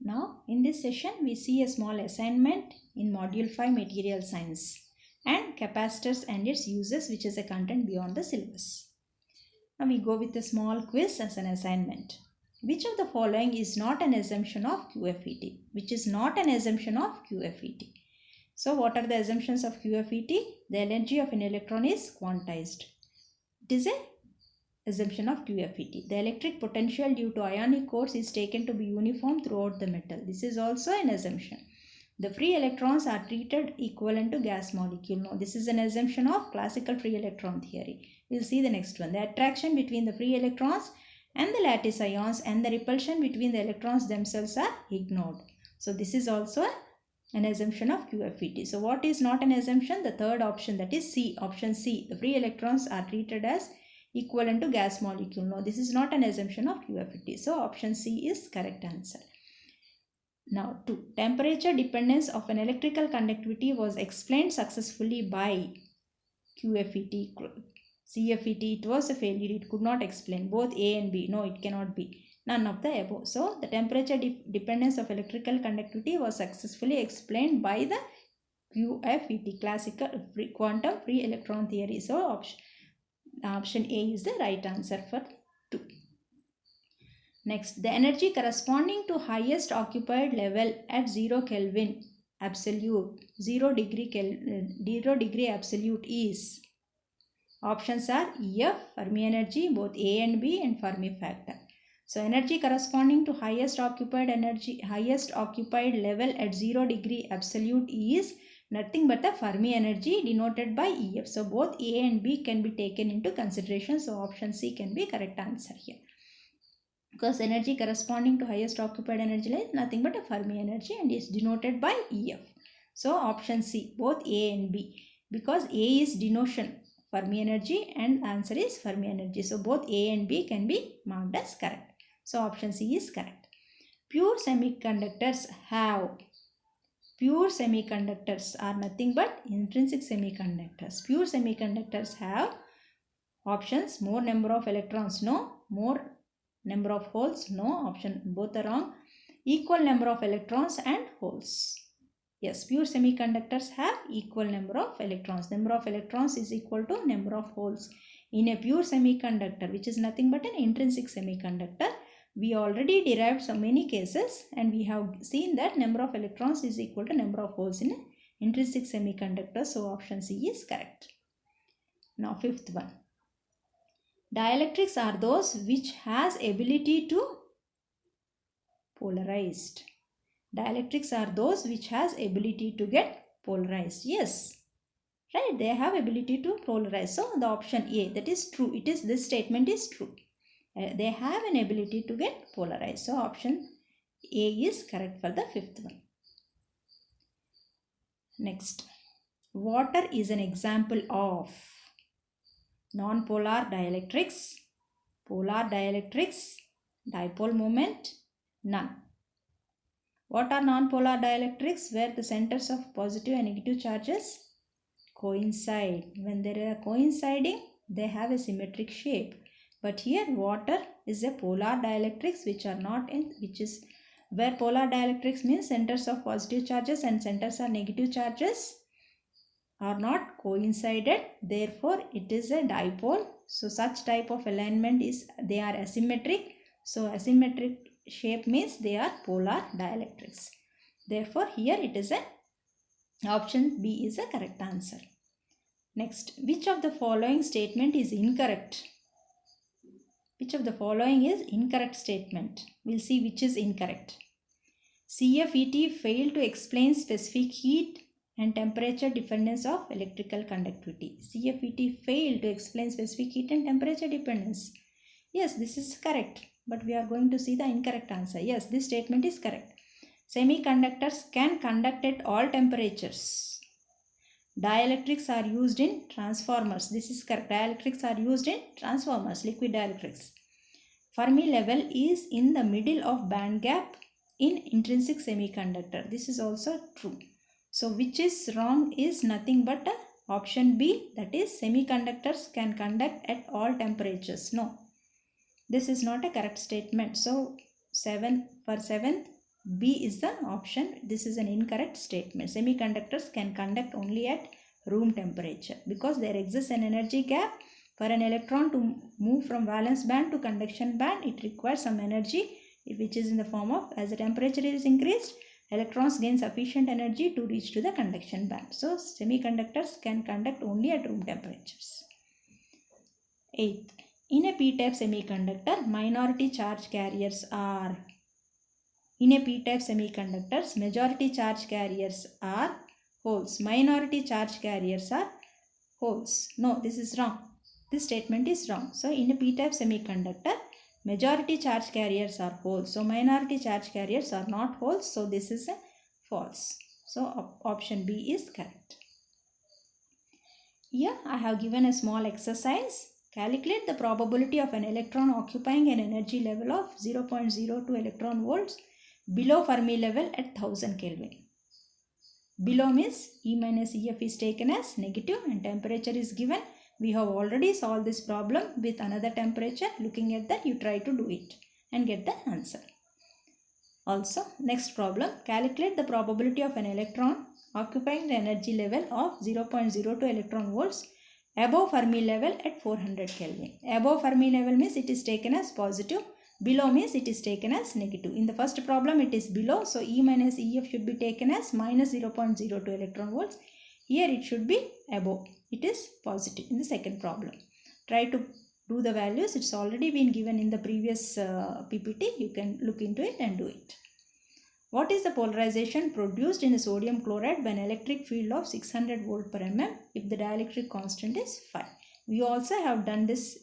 Now in this session we see a small assignment in module 5 material science and capacitors and its uses, which is a content beyond the syllabus. Now we go with a small quiz as an assignment. Which of the following is not an assumption of QFET? Which is not an assumption of QFET? So what are the assumptions of QFET? The energy of an electron is quantized. It is a assumption of QFET. The electric potential due to ionic cores is taken to be uniform throughout the metal. This is also an assumption. The free electrons are treated equivalent to gas molecule. No, this is an assumption of classical free electron theory. We'll see the next one. The attraction between the free electrons and the lattice ions and the repulsion between the electrons themselves are ignored. So this is also an assumption of QFET. So what is not an assumption? The third option, that is C, option C. The free electrons are treated as equivalent to gas molecule. No, this is not an assumption of QFET. So option C is correct answer. Now 2. Temperature dependence of an electrical conductivity was explained successfully by QFET. CFET, it was a failure. It could not explain both A and B. No, it cannot be. None of the above. So the temperature dependence of electrical conductivity was successfully explained by the QFET, classical quantum free electron theory. So option A is the right answer for 2. Next, the energy corresponding to highest occupied level at 0 Kelvin absolute, 0 degree absolute is. Options are EF, Fermi energy, both A and B, and Fermi factor. So energy corresponding to highest occupied level at 0 degree absolute is nothing but the Fermi energy denoted by EF. So both A and B can be taken into consideration. So option C can be correct answer here. Because energy corresponding to highest occupied energy is nothing but a Fermi energy and is denoted by EF. So option C, both A and B. Because A is denotion Fermi energy and answer is Fermi energy. So both A and B can be marked as correct. So option C is correct. Pure semiconductors are nothing but intrinsic semiconductors. Pure semiconductors have options: more number of electrons, no. More number of holes, no. Option both are wrong. Equal number of electrons and holes. Yes, pure semiconductors have equal number of electrons. Number of electrons is equal to number of holes. In a pure semiconductor, which is nothing but an intrinsic semiconductor, we already derived so many cases and we have seen that number of electrons is equal to number of holes in an intrinsic semiconductor. So option C is correct. Now 5th one. Dielectrics are those which has ability to polarized. Dielectrics are those which has ability to get polarized. Yes, right, they have ability to polarize. So the option A, that is true. This statement is true. They have an ability to get polarized. So option A is correct for the 5th one. Next, water is an example of non-polar dielectrics, polar dielectrics, dipole moment, none. What are non-polar dielectrics? Where the centers of positive and negative charges coincide. When they are coinciding, they have a symmetric shape. But here water is a polar dielectrics which is where polar dielectrics means centers of positive charges and centers of negative charges are not coincided. Therefore, it is a dipole. So such type of alignment they are asymmetric. So asymmetric shape means they are polar dielectrics. Therefore, here it is option B is a correct answer. Next, which of the following statement is incorrect? Which of the following is incorrect statement? We'll see which is incorrect. CFET failed to explain specific heat and temperature dependence of electrical conductivity. CFET failed to explain specific heat and temperature dependence. Yes, this is correct. But we are going to see the incorrect answer. Yes, this statement is correct. Semiconductors can conduct at all temperatures. Dielectrics are used in transformers. This is correct. Dielectrics are used in transformers, liquid dielectrics. Fermi level is in the middle of band gap in intrinsic semiconductor. This is also true. So which is wrong is nothing but option B, that is semiconductors can conduct at all temperatures. No, this is not a correct statement. So for 7th B is the option. This is an incorrect statement. Semiconductors can conduct only at room temperature because there exists an energy gap. For an electron to move from valence band to conduction band, it requires some energy, which is in the form of, as the temperature is increased, electrons gain sufficient energy to reach to the conduction band. So semiconductors can conduct only at room temperatures. 8th, in a p-type semiconductor, minority charge carriers are, in a p-type semiconductors, majority charge carriers are holes. Minority charge carriers are holes. No, this is wrong. This statement is wrong. So in a p-type semiconductor, majority charge carriers are holes. So minority charge carriers are not holes. So this is a false. So option B is correct. Here I have given a small exercise. Calculate the probability of an electron occupying an energy level of 0.02 electron volts below Fermi level at 1000 Kelvin. Below means E minus EF is taken as negative and temperature is given. We have already solved this problem with another temperature. Looking at that, you try to do it and get the answer. Also, next problem, calculate the probability of an electron occupying the energy level of 0.02 electron volts above Fermi level at 400 Kelvin. Above Fermi level means it is taken as positive. Below means it is taken as negative. In the first problem it is below, so E minus EF should be taken as minus 0.02 electron volts. Here it should be above. It is positive in the second problem. Try to do the values. It's already been given in the previous PPT. You can look into it and do it. What is the polarization produced in a sodium chloride by an electric field of 600 volt per mm if the dielectric constant is 5? We also have done this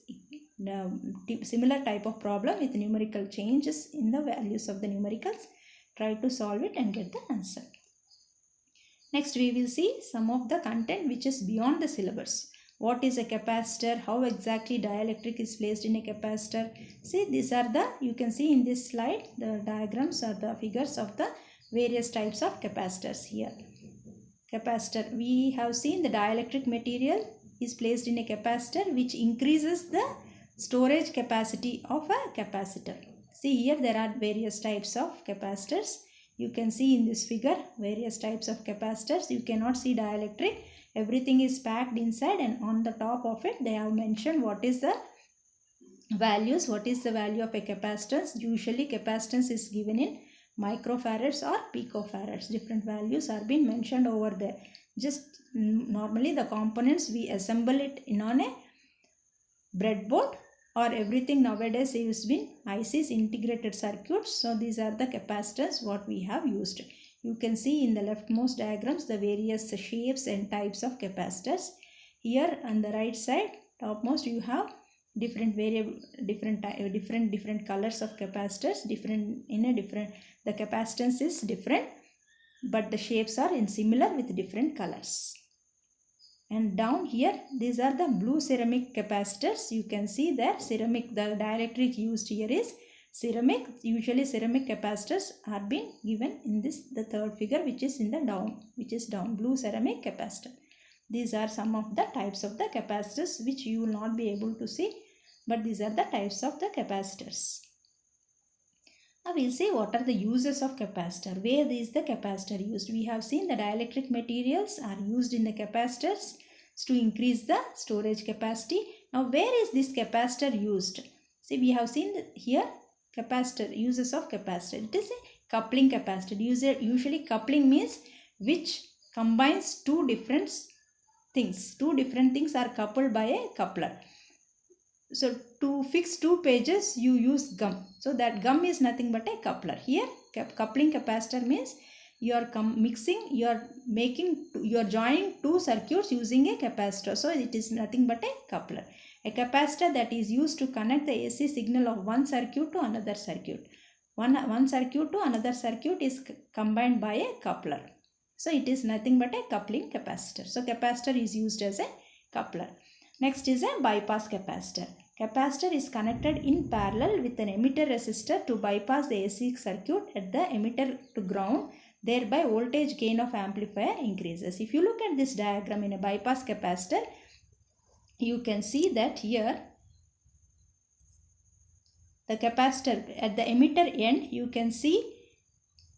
similar type of problem with numerical changes in the values of the numericals. Try to solve it and get the answer. Next we will see some of the content which is beyond the syllabus. What is a capacitor? How exactly dielectric is placed in a capacitor? See, these are the, you can see in this slide, the diagrams or the figures of the various types of capacitors here. Capacitor, we have seen the dielectric material is placed in a capacitor which increases the storage capacity of a capacitor. See here there are various types of capacitors. You can see in this figure various types of capacitors. You cannot see dielectric. Everything is packed inside, and on the top of it they have mentioned what is the values, what is the value of a capacitance. Usually capacitance is given in microfarads or picofarads. Different values are being mentioned over there. Just normally the components we assemble it in on a breadboard, or everything nowadays is been ICs, integrated circuits. So these are the capacitors what we have used. You can see in the leftmost diagrams the various shapes and types of capacitors. Here on the right side topmost you have different colors of capacitors. The capacitance is different, but the shapes are in similar with different colors. And down here these are the blue ceramic capacitors. You can see that ceramic, the dielectric used here is ceramic. Usually ceramic capacitors are being given in this, the third figure, which is in the down, blue ceramic capacitor. These are some of the types of the capacitors which you will not be able to see, but these are the types of the capacitors. Now we will see what are the uses of capacitor. Where is the capacitor used? We have seen the dielectric materials are used in the capacitors to increase the storage capacity. Now where is this capacitor used? See, we have seen here capacitor, uses of capacitor. It is a coupling capacitor. Usually coupling means which combines two different things. Two different things are coupled by a coupler. So to fix two pages you use gum. So that gum is nothing but a coupler. Here coupling capacitor means you are joining two circuits using a capacitor. So it is nothing but a coupler. A capacitor that is used to connect the AC signal of one circuit to another circuit. One circuit to another circuit is combined by a coupler. So it is nothing but a coupling capacitor. So capacitor is used as a coupler. Next is a bypass capacitor. Capacitor is connected in parallel with an emitter resistor to bypass the AC circuit at the emitter to ground. Thereby voltage gain of amplifier increases. If you look at this diagram in a bypass capacitor, you can see that here the capacitor at the emitter end, you can see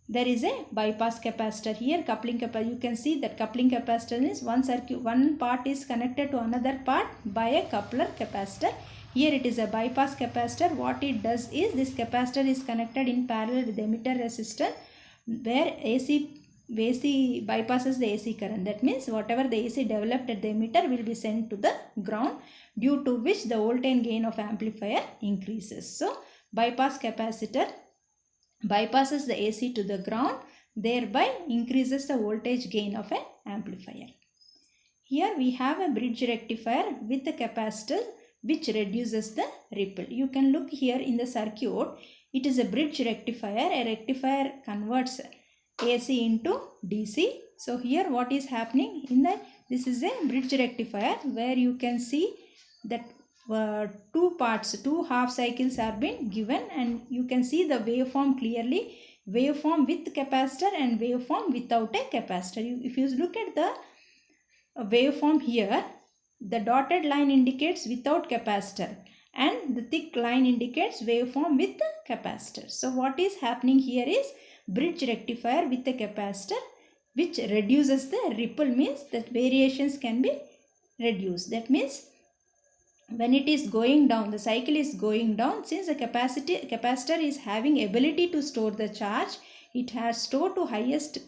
there is a bypass capacitor. Here coupling capacitor, you can see that coupling capacitor is one part is connected to another part by a coupler capacitor. Here it is a bypass capacitor. What it does is, this capacitor is connected in parallel with the emitter resistor, where AC bypasses the AC current. That means whatever the AC developed at the emitter will be sent to the ground, due to which the voltage gain of amplifier increases. So bypass capacitor bypasses the AC to the ground, thereby increases the voltage gain of an amplifier. Here we have a bridge rectifier with a capacitor which reduces the ripple. You can look here in the circuit. It is a bridge rectifier. A rectifier converts AC into DC. So here what is happening in this is a bridge rectifier, where you can see that two half cycles are being given, and you can see the waveform clearly, waveform with capacitor and waveform without a capacitor. If you look at the waveform here, the dotted line indicates without capacitor and the thick line indicates waveform with capacitor. So what is happening here is bridge rectifier with a capacitor which reduces the ripple, means that variations can be reduced. That means when it is going down, the cycle is going down, since the capacitor is having ability to store the charge, it has stored to highest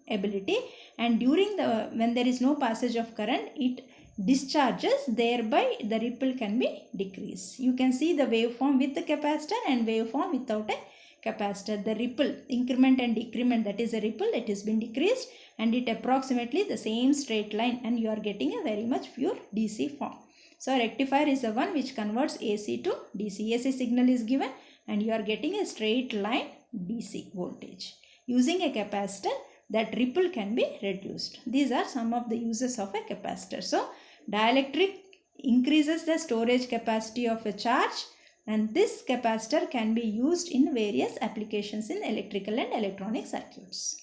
ability, and during when there is no passage of current, it discharges, thereby the ripple can be decreased. You can see the waveform with the capacitor and waveform without a capacitor. The ripple increment and decrement, that is a ripple, it has been decreased, and it approximately the same straight line, and you are getting a very much pure DC form. So rectifier is the one which converts AC to DC. AC signal is given and you are getting a straight line DC voltage. Using a capacitor, that ripple can be reduced. These are some of the uses of a capacitor. So dielectric increases the storage capacity of a charge, and this capacitor can be used in various applications in electrical and electronic circuits.